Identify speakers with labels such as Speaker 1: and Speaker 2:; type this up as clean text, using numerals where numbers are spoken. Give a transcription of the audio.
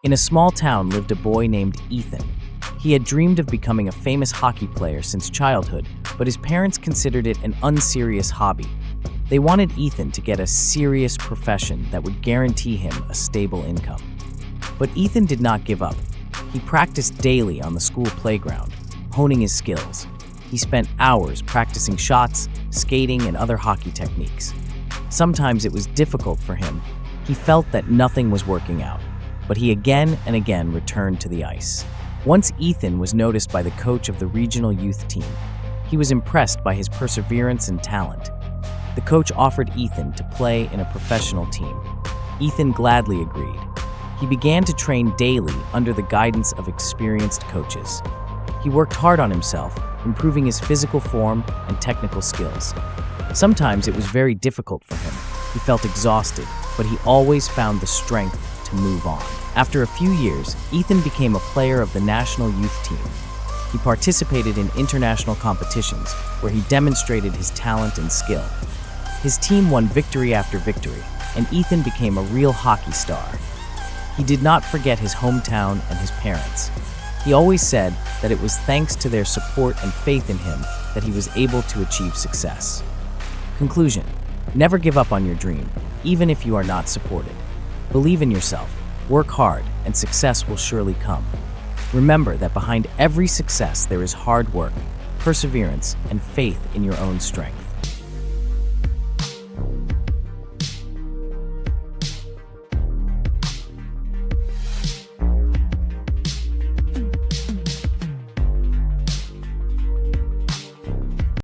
Speaker 1: In a small town lived a boy named Ethan. He had dreamed of becoming a famous hockey player since childhood, but his parents considered it an unserious hobby. They wanted Ethan to get a serious profession that would guarantee him a stable income. But Ethan did not give up. He practiced daily on the school playground, honing his skills. He spent hours practicing shots, skating, and other hockey techniques. Sometimes it was difficult for him. He felt that nothing was working out, but he again and again returned to the ice. Once Ethan was noticed by the coach of the regional youth team. He was impressed by his perseverance and talent. The coach offered Ethan to play in a professional team. Ethan gladly agreed. He began to train daily under the guidance of experienced coaches. He worked hard on himself, improving his physical form and technical skills. Sometimes it was very difficult for him. He felt exhausted, but he always found the strength to move on. After a few years, Ethan became a player of the national youth team. He participated in international competitions where he demonstrated his talent and skill. His team won victory after victory, and Ethan became a real hockey star. He did not forget his hometown and his parents. He always said that it was thanks to their support and faith in him that he was able to achieve success. Conclusion: never give up on your dream, even if you are not supported. Believe in yourself, work hard, and success will surely come. Remember that behind every success there is hard work, perseverance, and faith in your own strength.